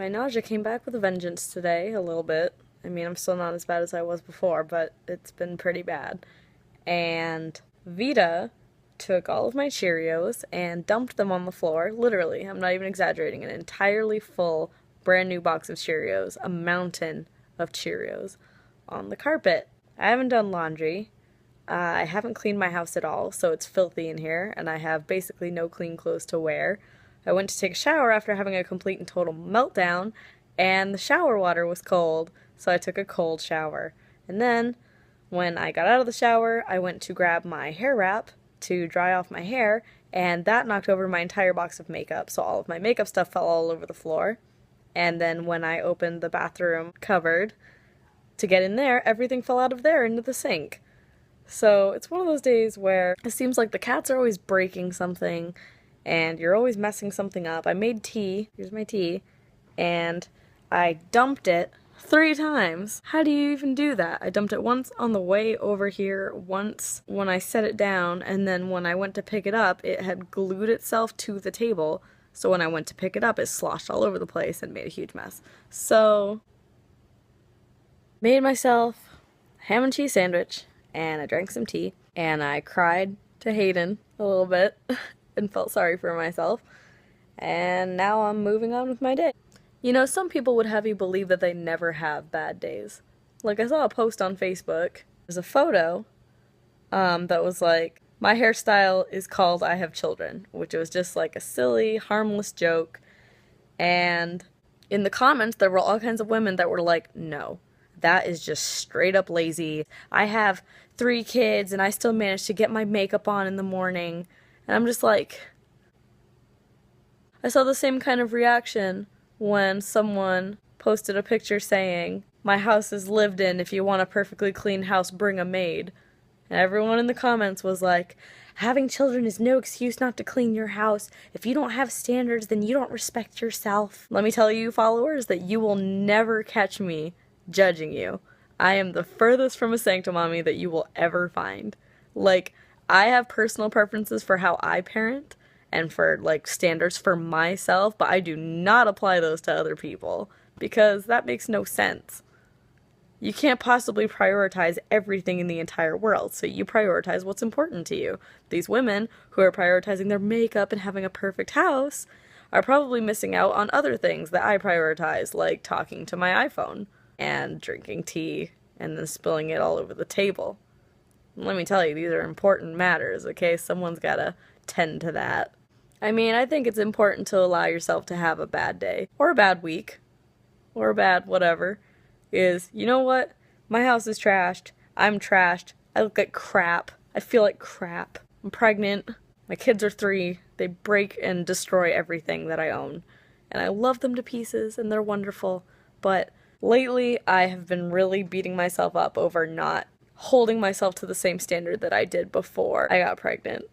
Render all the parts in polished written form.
My nausea came back with a vengeance today, a little bit. I mean, I'm still not as bad as I was before, but it's been pretty bad. And Vita took all of my Cheerios and dumped them on the floor. Literally, I'm not even exaggerating, an entirely full, brand new box of Cheerios, a mountain of Cheerios, on the carpet. I haven't done laundry. I haven't cleaned my house at all, so it's filthy in here, and I have basically no clean clothes to wear. I went to take a shower after having a complete and total meltdown, and the shower water was cold, so I took a cold shower. And then, when I got out of the shower, I went to grab my hair wrap to dry off my hair, and that knocked over my entire box of makeup, so all of my makeup stuff fell all over the floor. And then when I opened the bathroom cupboard to get in there, everything fell out of there into the sink. So it's one of those days where it seems like the cats are always breaking something, and you're always messing something up. I made tea, here's my tea, and I dumped it 3 times. How do you even do that? I dumped it once on the way over here, once when I set it down, and then when I went to pick it up, it had glued itself to the table. So when I went to pick it up, it sloshed all over the place and made a huge mess. So, made myself a ham and cheese sandwich, and I drank some tea, and I cried to Hayden a little bit and felt sorry for myself, and now I'm moving on with my day. You know, some people would have you believe that they never have bad days. Like, I saw a post on Facebook. There's a photo that was like, my hairstyle is called I Have Children, which was just like a silly, harmless joke. And in the comments, there were all kinds of women that were like, no, that is just straight up lazy. I have 3 kids and I still manage to get my makeup on in the morning. And I'm just like, I saw the same kind of reaction when someone posted a picture saying, my house is lived in, if you want a perfectly clean house, bring a maid. And everyone in the comments was like, having children is no excuse not to clean your house. If you don't have standards, then you don't respect yourself. Let me tell you, followers, that you will never catch me judging you. I am the furthest from a sanctimommy that you will ever find. Like, I have personal preferences for how I parent and for, like, standards for myself, but I do not apply those to other people, because that makes no sense. You can't possibly prioritize everything in the entire world, so you prioritize what's important to you. These women who are prioritizing their makeup and having a perfect house are probably missing out on other things that I prioritize, like talking to my iPhone and drinking tea and then spilling it all over the table. Let me tell you, these are important matters, okay? Someone's gotta tend to that. I mean, I think it's important to allow yourself to have a bad day, or a bad week, or a bad whatever. You know what? My house is trashed. I'm trashed. I look like crap. I feel like crap. I'm pregnant. My kids are 3. They break and destroy everything that I own. And I love them to pieces, and they're wonderful. But lately, I have been really beating myself up over not holding myself to the same standard that I did before I got pregnant.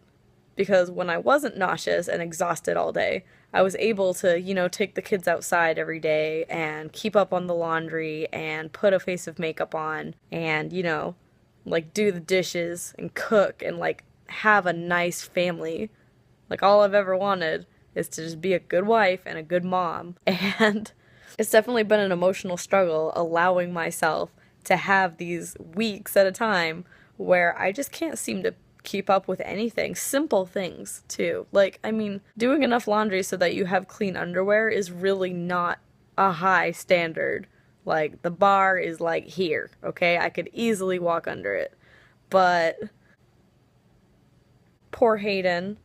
Because when I wasn't nauseous and exhausted all day, I was able to, you know, take the kids outside every day and keep up on the laundry and put a face of makeup on and, you know, like, do the dishes and cook and, like, have a nice family. Like, all I've ever wanted is to just be a good wife and a good mom. And it's definitely been an emotional struggle allowing myself to have these weeks at a time where I just can't seem to keep up with anything. Simple things, too. Like, I mean, doing enough laundry so that you have clean underwear is really not a high standard. Like, the bar is, like, here, okay? I could easily walk under it. But poor Hayden.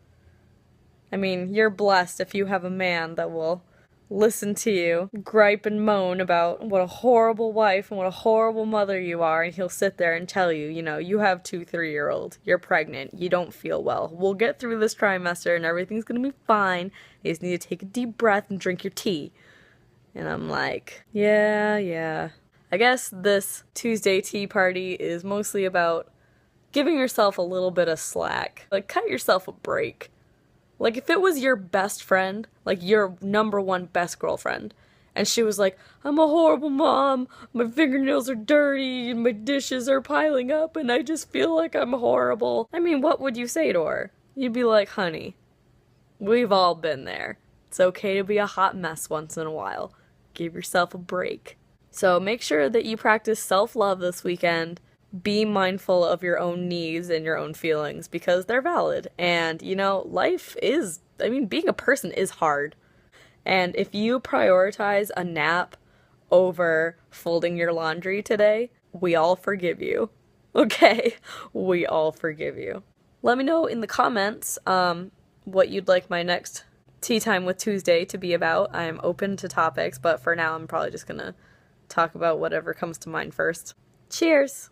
I mean, you're blessed if you have a man that will listen to you gripe and moan about what a horrible wife and what a horrible mother you are, and he'll sit there and tell you, you know, you have 2 3-year-olds, you're pregnant, you don't feel well, we'll get through this trimester and everything's gonna be fine, you just need to take a deep breath and drink your tea. And I'm like, yeah. I guess this Tuesday tea party is mostly about giving yourself a little bit of slack. Like, cut yourself a break. Like, if it was your best friend, like your #1 best girlfriend, and she was like, I'm a horrible mom, my fingernails are dirty, and my dishes are piling up, and I just feel like I'm horrible. I mean, what would you say to her? You'd be like, honey, we've all been there. It's okay to be a hot mess once in a while. Give yourself a break. So make sure that you practice self-love this weekend. Be mindful of your own needs and your own feelings because they're valid. And, life is, being a person is hard. And if you prioritize a nap over folding your laundry today, we all forgive you. Okay? We all forgive you. Let me know in the comments what you'd like my next Tea Time with Tuesday to be about. I am open to topics, but for now I'm probably just gonna talk about whatever comes to mind first. Cheers!